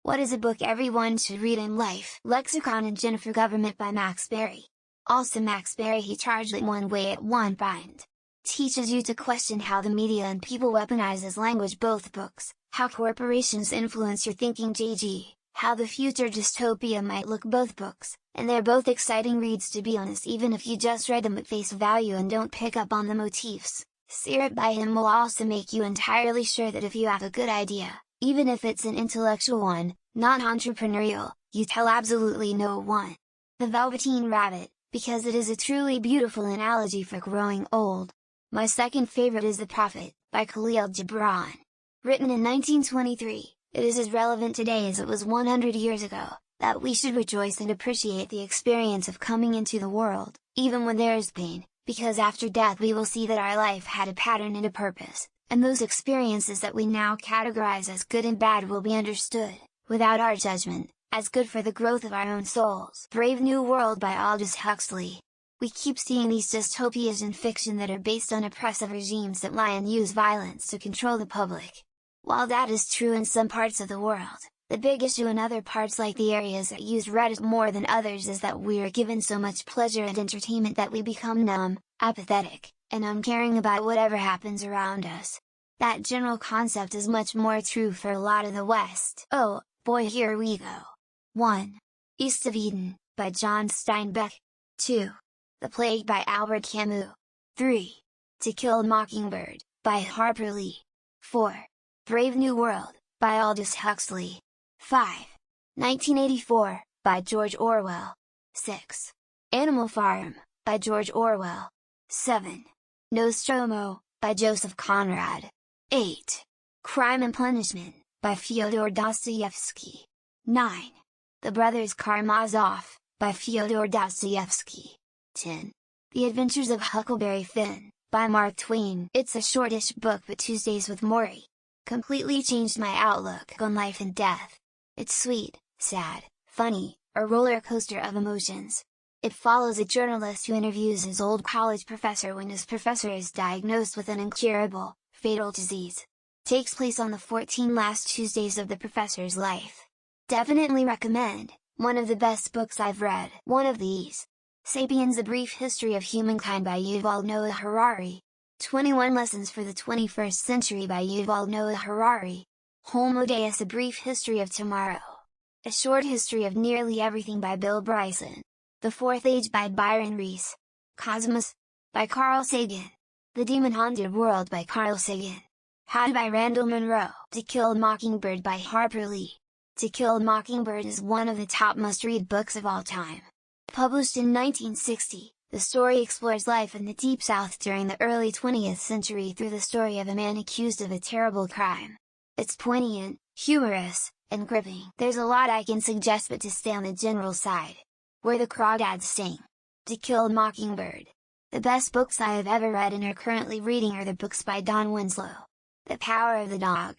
What is a book everyone should read in life? Lexicon and Jennifer Government by Max Berry. Also Max Berry he charged it one way at one bind. Teaches you to question how the media and people weaponize as language. Both books, How Corporations Influence Your Thinking JG, How the Future Dystopia Might Look. Both books, and they're both exciting reads to be honest even if you just read them at face value and don't pick up on the motifs. Syrup by him will also make you entirely sure that if you have a good idea, even if it's an intellectual one, not entrepreneurial, you tell absolutely no one. The Velveteen Rabbit, because it is a truly beautiful analogy for growing old. My second favorite is The Prophet, by Khalil Gibran. Written in 1923, it is as relevant today as it was 100 years ago, that we should rejoice and appreciate the experience of coming into the world, even when there is pain, because after death we will see that our life had a pattern and a purpose, and those experiences that we now categorize as good and bad will be understood, without our judgment, as good for the growth of our own souls. Brave New World by Aldous Huxley. We keep seeing these dystopias in fiction that are based on oppressive regimes that lie and use violence to control the public. While that is true in some parts of the world, the big issue in other parts like the areas that use Reddit more than others is that we are given so much pleasure and entertainment that we become numb, apathetic, and uncaring about whatever happens around us. That general concept is much more true for a lot of the West. Oh, boy, here we go. 1. East of Eden, by John Steinbeck. 2. The Plague by Albert Camus. 3. To Kill a Mockingbird, by Harper Lee. 4. Brave New World, by Aldous Huxley. 5. 1984, by George Orwell. 6. Animal Farm, by George Orwell. 7. Nostromo, by Joseph Conrad. 8. Crime and Punishment, by Fyodor Dostoevsky. 9. The Brothers Karamazov, by Fyodor Dostoevsky. 10. The Adventures of Huckleberry Finn, by Mark Twain. It's a shortish book but Tuesdays with Morrie completely changed my outlook on life and death. It's sweet, sad, funny, a roller coaster of emotions. It follows a journalist who interviews his old college professor when his professor is diagnosed with an incurable, fatal disease. Takes place on the 14 last Tuesdays of the professor's life. Definitely recommend, one of the best books I've read. One of these. Sapiens: A Brief History of Humankind by Yuval Noah Harari. 21 Lessons for the 21st Century by Yuval Noah Harari. Homo Deus: A Brief History of Tomorrow. A Short History of Nearly Everything by Bill Bryson. The Fourth Age by Byron Reese. Cosmos, by Carl Sagan. The Demon-Haunted World by Carl Sagan. How by Randall Munroe. To Kill a Mockingbird by Harper Lee. To Kill a Mockingbird is one of the top must-read books of all time. Published in 1960, the story explores life in the Deep South during the early 20th century through the story of a man accused of a terrible crime. It's poignant, humorous, and gripping. There's a lot I can suggest but to stay on the general side. Where the Crawdads Sing. To Kill a Mockingbird. The best books I have ever read and are currently reading are the books by Don Winslow. The Power of the Dog.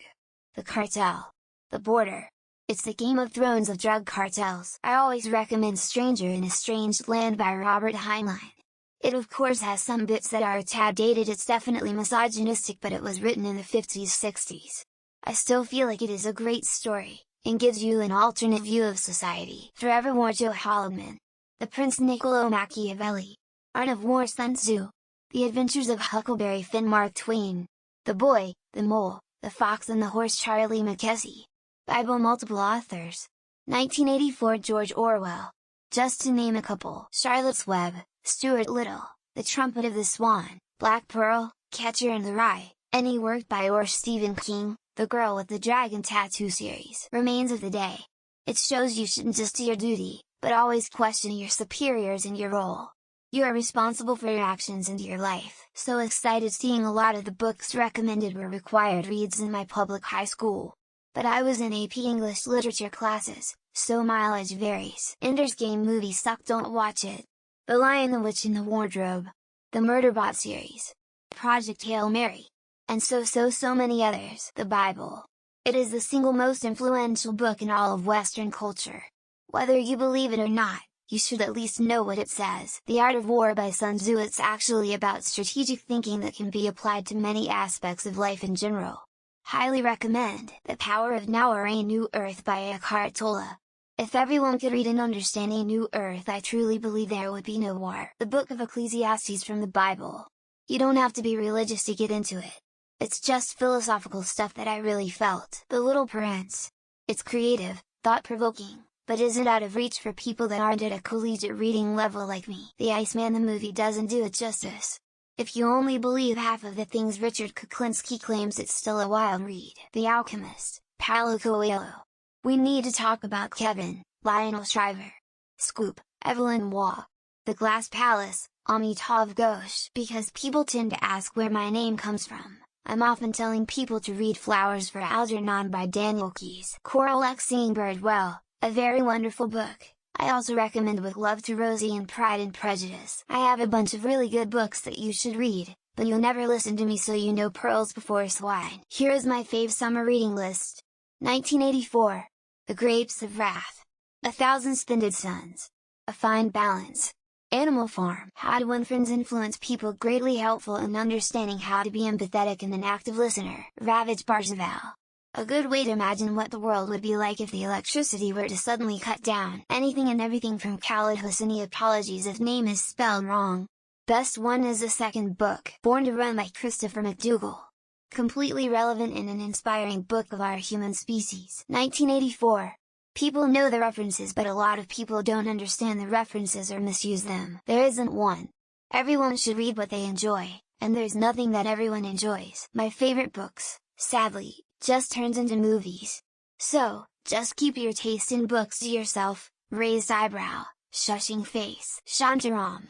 The Cartel. The Border. It's the Game of Thrones of drug cartels. I always recommend Stranger in a Strange Land by Robert Heinlein. It of course has some bits that are a tad dated. It's definitely misogynistic but it was written in the 50s-60s. I still feel like it is a great story, and gives you an alternate view of society. Forevermore Joe Haldeman. The Prince Niccolo Machiavelli. Art of War Sun Tzu. The Adventures of Huckleberry Finn Mark Twain. The Boy, the Mole, the Fox and the Horse Charlie Mackesy. Bible multiple authors. 1984 George Orwell. Just to name a couple. Charlotte's Web, Stuart Little, The Trumpet of the Swan, Black Pearl, Catcher in the Rye, any work by or Stephen King, The Girl with the Dragon Tattoo series. Remains of the Day. It shows you shouldn't just do your duty, but always question your superiors in your role. You are responsible for your actions and your life. So excited seeing a lot of the books recommended were required reads in my public high school. But I was in AP English literature classes, so mileage varies. Ender's Game movie sucked, don't watch it. The Lion, the Witch and the Wardrobe. The Murderbot series. Project Hail Mary. And so many others. The Bible. It is the single most influential book in all of Western culture. Whether you believe it or not, you should at least know what it says. The Art of War by Sun Tzu. It's actually about strategic thinking that can be applied to many aspects of life in general. Highly recommend The Power of Now or A New Earth by Eckhart Tolle. If everyone could read and understand A New Earth, I truly believe there would be no war. The book of Ecclesiastes from the Bible. You don't have to be religious to get into it. It's just philosophical stuff that I really felt. The Little Prince. It's creative, thought-provoking, but isn't out of reach for people that aren't at a collegiate reading level like me. The Iceman the movie doesn't do it justice. If you only believe half of the things Richard Kuklinski claims, it's still a wild read. The Alchemist, Paulo Coelho. We need to talk about Kevin, Lionel Shriver. Scoop, Evelyn Waugh. The Glass Palace, Amitav Ghosh. Because people tend to ask where my name comes from, I'm often telling people to read Flowers for Algernon by Daniel Keyes. Coral X Seeing Birdwell, a very wonderful book. I also recommend With Love to Rosie and Pride and Prejudice. I have a bunch of really good books that you should read, but you'll never listen to me, so you know pearls before swine. Here is my fave summer reading list. 1984. The Grapes of Wrath. 1,000 Splendid Suns. A Fine Balance. Animal Farm. How to Win Friends Influence People, greatly helpful in understanding how to be empathetic and an active listener. Ravage Parzival. A good way to imagine what the world would be like if the electricity were to suddenly cut down. Anything and Everything from Khaled Hosseini. Apologies if name is spelled wrong. Best one is the second book, Born to Run by Christopher McDougall. Completely relevant and an inspiring book of our human species. 1984. People know the references, but a lot of people don't understand the references or misuse them. There isn't one. Everyone should read what they enjoy, and there's nothing that everyone enjoys. My favorite books, sadly, just turns into movies. So, just keep your taste in books to yourself. Raised eyebrow, shushing face. Shantaram.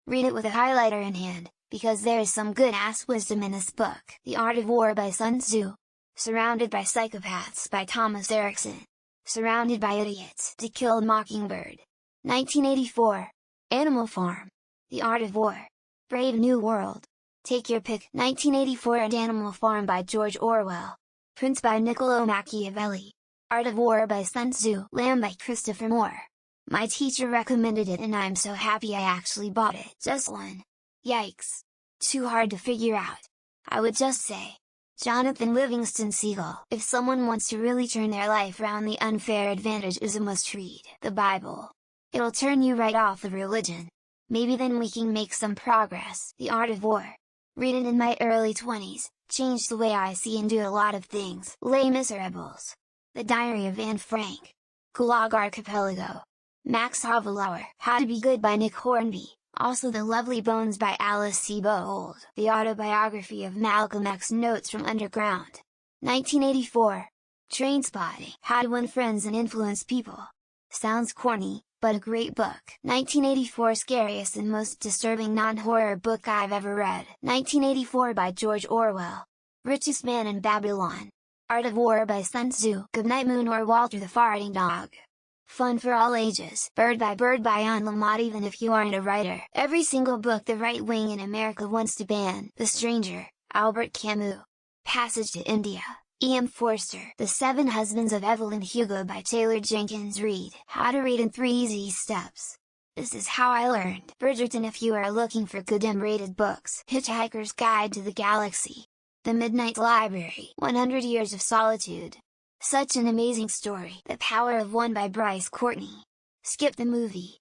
Read it with a highlighter in hand, because there is some good ass wisdom in this book. The Art of War by Sun Tzu. Surrounded by Psychopaths by Thomas Erickson. Surrounded by Idiots. To Kill a Mockingbird. 1984. Animal Farm. The Art of War. Brave New World. Take your pick. 1984 and Animal Farm by George Orwell. Prince by Niccolo Machiavelli. Art of War by Sun Tzu. Lamb by Christopher Moore. My teacher recommended it and I'm so happy I actually bought it. Just one. Yikes. Too hard to figure out. I would just say, Jonathan Livingston Seagull. If someone wants to really turn their life around, The Unfair Advantage is a must-read. The Bible. It'll turn you right off of religion. Maybe then we can make some progress. The Art of War. Read it in my early 20s, changed the way I see and do a lot of things. Les Miserables. The Diary of Anne Frank. Gulag Archipelago. Max Havelaar. How to Be Good by Nick Hornby. Also The Lovely Bones by Alice Sebold. The Autobiography of Malcolm X. Notes from Underground. 1984. Trainspotting. How to Win Friends and Influence People. Sounds corny, but a great book. 1984. Scariest and most disturbing non-horror book I've ever read. 1984 by George Orwell. Richest Man in Babylon. Art of War by Sun Tzu. Goodnight Moon or Walter the Farting Dog. Fun for all ages. Bird by Anne Lamott. Even if you aren't a writer, every single book the right wing in America wants to ban. The Stranger, Albert Camus. Passage to India, E.M. Forster. The 7 Husbands of Evelyn Hugo by Taylor Jenkins Reid. How to Read in 3 Easy Steps. This is how I learned. Bridgerton. If you are looking for good M-rated books, Hitchhiker's Guide to the Galaxy. The Midnight Library. 100 Years of Solitude. Such an amazing story. The Power of One by Bryce Courtney. Skip the Movie.